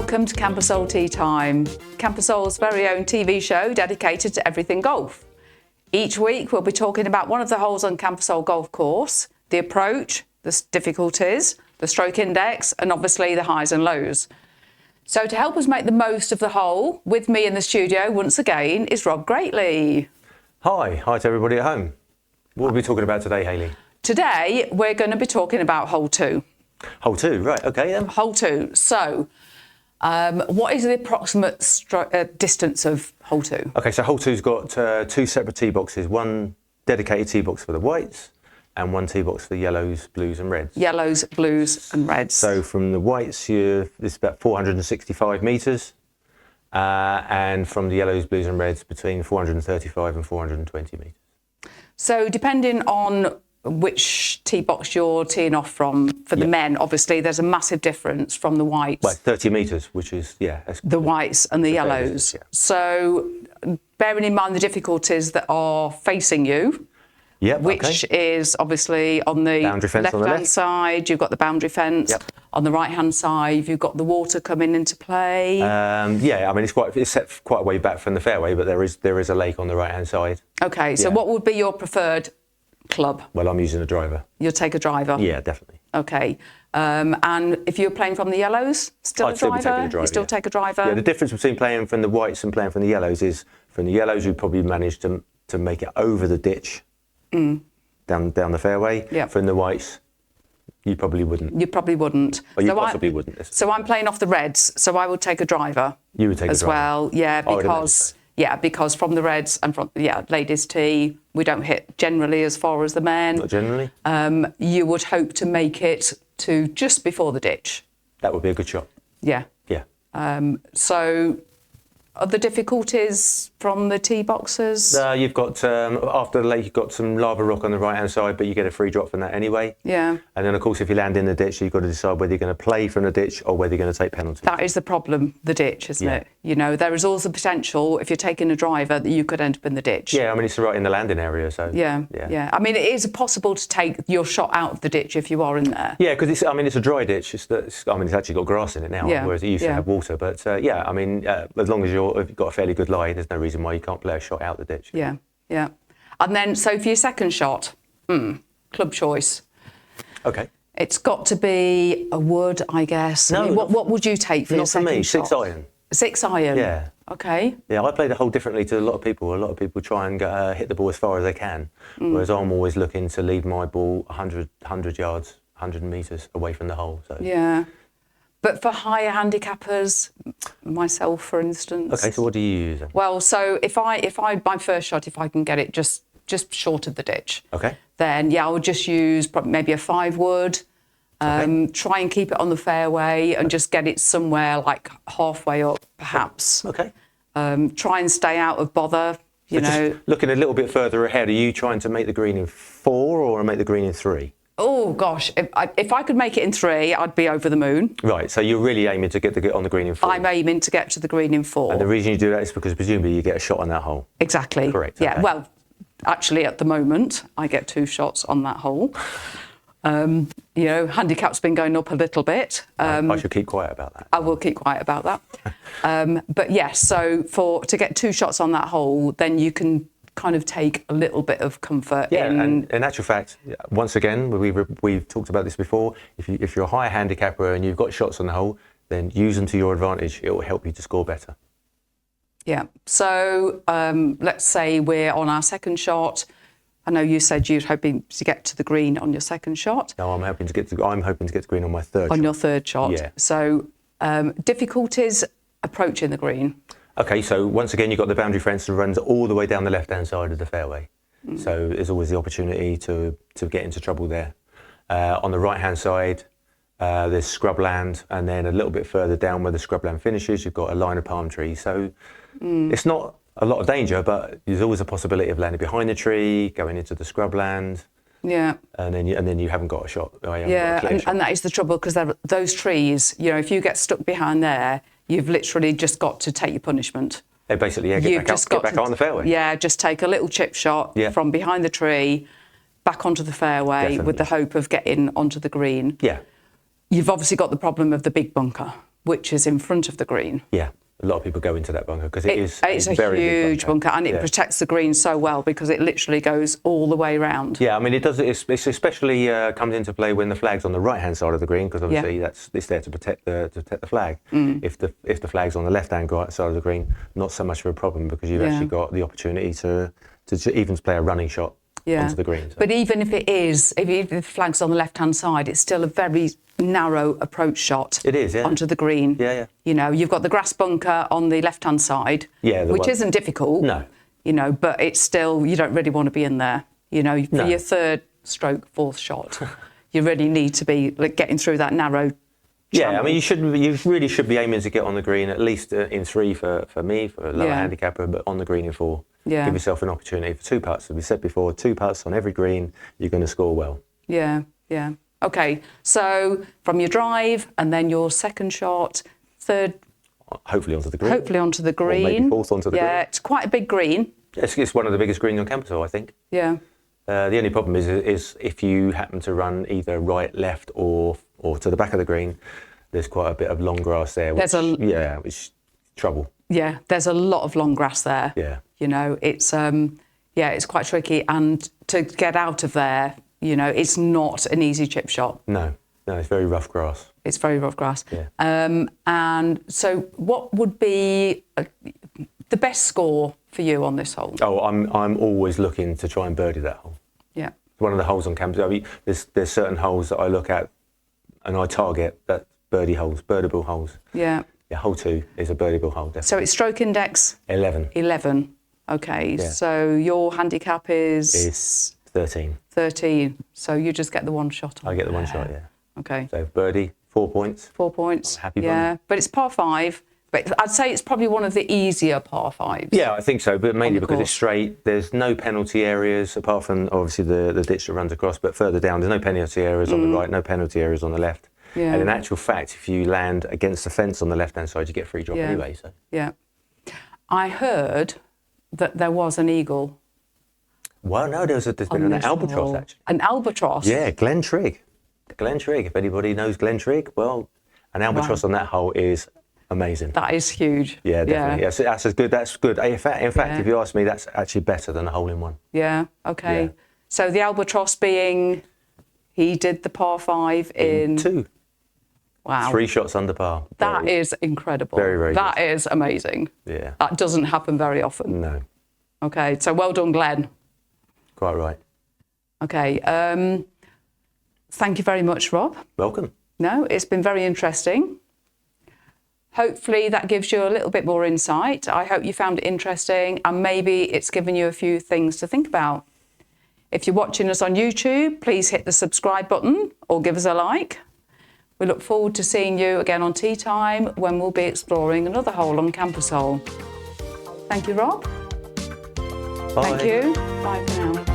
Welcome to Campusole Tea Time, Campusole's very own TV show dedicated to everything golf. Each week we'll be talking about one of the holes on Campusole golf course, the approach, the difficulties, the stroke index, and obviously the highs and lows. So to help us make the most of the hole, with me in the studio once again is Rob Greatley. Hi to everybody at home. What are we talking about today, Hayley? Today we're going to be talking about hole 2. Hole 2, right, okay then. Hole 2. So, what is the approximate distance of hole 2? Okay, so hole 2's got two separate tee boxes, one dedicated tee box for the whites and one tee box for yellows, blues and reds. Yellows, blues and reds. So from the whites, it's about 465 metres, and from the yellows, blues and reds, between 435 and 420 metres. So depending on which tee box you're teeing off from, for the men, obviously there's a massive difference from the whites. Well, 30 metres, which is, the whites and the yellows. So bearing in mind the difficulties that are facing you, which is obviously on the left-hand side, you've got the boundary fence. Yep. On the right-hand side, you've got the water coming into play. I mean, it's set quite a way back from the fairway, but there is a lake on the right-hand side. Okay, so what would be your preferred club? Well, I'm using a driver. You'll take a driver? Yeah, definitely. Okay. And if you're playing from the yellows, I'd still be taking a driver. You still take a driver? Yeah, the difference between playing from the whites and playing from the yellows is from the yellows, you probably manage to make it over the ditch down the fairway. Yeah. From the whites, you probably wouldn't. You probably wouldn't. Or you possibly wouldn't. So I'm playing off the reds, so I would take a driver. You would take as a driver. Well, yeah, because from the reds and from ladies' tee, we don't hit generally as far as the men. Not generally. You would hope to make it to just before the ditch. That would be a good shot. Yeah. Yeah. So are the difficulties from the tee boxes? You've got, after the lake, you've got some lava rock on the right-hand side, but you get a free drop from that anyway. Yeah. And then, of course, if you land in the ditch, you've got to decide whether you're going to play from the ditch or whether you're going to take penalties. That is the problem, the ditch, isn't it? You know, there is also potential, if you're taking a driver, that you could end up in the ditch. Yeah, I mean, it's right in the landing area, so... Yeah. I mean, it is possible to take your shot out of the ditch if you are in there. Yeah, because it's a dry ditch. It's actually got grass in it now, whereas it used to have water. But, I mean, as long as you've got a fairly good lie, there's no reason why you can't play a shot out the ditch. Yeah. And then, so for your second shot, club choice. Okay. It's got to be a wood, I guess. No, I mean, what would you take for your second shot? Not for me, 6 iron. 6 iron? Yeah. Okay. Yeah, I play the hole differently to a lot of people. A lot of people try and hit the ball as far as they can, whereas I'm always looking to leave my ball 100 yards, 100 metres away from the hole. So. Yeah. But for higher handicappers, myself, for instance. Okay, so what do you use then? Well, so if I my first shot, if I can get it just short of the ditch, then I would just use maybe a 5 wood. Try and keep it on the fairway and just get it somewhere like halfway up, perhaps. Okay. Try and stay out of bother. You know. Just looking a little bit further ahead, are you trying to make the green in 4 or make the green in 3? Oh gosh, if I could make it in 3, I'd be over the moon. Right, so you're really aiming to get on the green in 4. I'm aiming to get to the green in 4. And the reason you do that is because presumably you get a shot on that hole. Exactly. Correct. Yeah. Okay. Well, actually, at the moment, I get 2 shots on that hole. Handicap's been going up a little bit. I should keep quiet about that. I will keep quiet about that. But yes, so to get 2 shots on that hole, then you can kind of take a little bit of comfort in. And in actual fact, once again, we've talked about this before. If you're a higher handicapper and you've got shots on the hole, then use them to your advantage. It will help you to score better. Yeah. So let's say we're on our second shot. I know you said you're hoping to get to the green on your second shot. No, I'm hoping to get to the green on my third shot. On your third shot. Yeah. So difficulties approaching the green. Okay, so once again, you've got the boundary fence that runs all the way down the left-hand side of the fairway. So there's always the opportunity to get into trouble there. On the right-hand side, there's scrubland, and then a little bit further down where the scrubland finishes, you've got a line of palm trees. So it's not a lot of danger, but there's always a possibility of landing behind the tree, going into the scrubland. Yeah. And then you haven't got a shot. And that is the trouble, because those trees, if you get stuck behind there, you've literally just got to take your punishment. They basically get back on the fairway. Yeah, just take a little chip shot from behind the tree, back onto the fairway with the hope of getting onto the green. Yeah. You've obviously got the problem of the big bunker, which is in front of the green. Yeah, a lot of people go into that bunker because it's a very huge big bunker, and it Yeah. protects the green so well because it literally goes all the way round. Yeah, I mean, it does. It's especially comes into play when the flag's on the right-hand side of the green, because obviously it's there to protect the flag. If the flag's on the left-hand side of the green, not so much of a problem because you've actually got the opportunity to even play a running shot onto the green. So. But even if if the flag's on the left-hand side, it's still a very narrow approach shot. It is, yeah. Onto the green. Yeah, yeah. You know, you've got the grass bunker on the left-hand side, which isn't difficult. No. You know, but it's still, you don't really want to be in there. You know, for your third stroke, fourth shot, you really need to be like getting through that narrow channel. Yeah, I mean, you really should be aiming to get on the green at least in 3 for me, for a lower handicapper, but on the green in 4. Yeah. Give yourself an opportunity for 2 putts. As we said before, 2 putts on every green, you're going to score well. Yeah, yeah. Okay, so from your drive and then your second shot, third. Hopefully onto the green. Hopefully onto the green. Or maybe fourth onto the green. Yeah, it's quite a big green. It's one of the biggest greens on campus, I think. Yeah. The only problem is if you happen to run either right, left, or to the back of the green, there's quite a bit of long grass there. Which is trouble. Yeah, there's a lot of long grass there. Yeah. You know, it's it's quite tricky, and to get out of there, you know, it's not an easy chip shot. No, it's very rough grass. It's very rough grass. Yeah. And so, what would be the best score for you on this hole? Oh, I'm always looking to try and birdie that hole. Yeah. One of the holes on campus. I mean, there's certain holes that I look at and I target that birdie holes, birdable holes. Yeah. Yeah, hole 2 is a birdable hole, definitely. So it's stroke index 11. 11. Okay. Yeah. So your handicap is 13. 13. So you just get the one shot on I get the one there. shot, yeah. Okay. So birdie, 4 points. 4 points. I'm happy yeah, bunny. but it's par 5. But I'd say it's probably one of the easier par 5s. Yeah, I think so, but mainly because course. it's straight. There's no penalty areas apart from obviously the ditch that runs across, but further down there's no penalty areas on the right, no penalty areas on the left. Yeah. And in actual fact, if you land against the fence on the left-hand side, you get free drop anyway. So. Yeah. I heard that there was an eagle. Well, no, there's been an albatross, actually. An albatross? Yeah, Glen Trigg. Glen Trigg. If anybody knows Glen Trigg, well, an albatross on that hole is amazing. That is huge. Yeah, definitely. Yeah. That's as good. That's good. In fact, if you ask me, that's actually better than a hole-in-one. Yeah, okay. Yeah. So the albatross being, he did the par 5 in 2. Wow. 3 shots under par. That is incredible. Very, very That good. is amazing. Yeah. That doesn't happen very often. No. Okay, so well done, Glenn. Quite right. Okay, thank you very much, Rob. Welcome. No, it's been very interesting. Hopefully that gives you a little bit more insight. I hope you found it interesting, and maybe it's given you a few things to think about. If you're watching us on YouTube, please hit the subscribe button or give us a like. We look forward to seeing you again on Tea Time when we'll be exploring another hole on Campus Hole. Thank you, Rob. Bye. Thank you. Bye for now.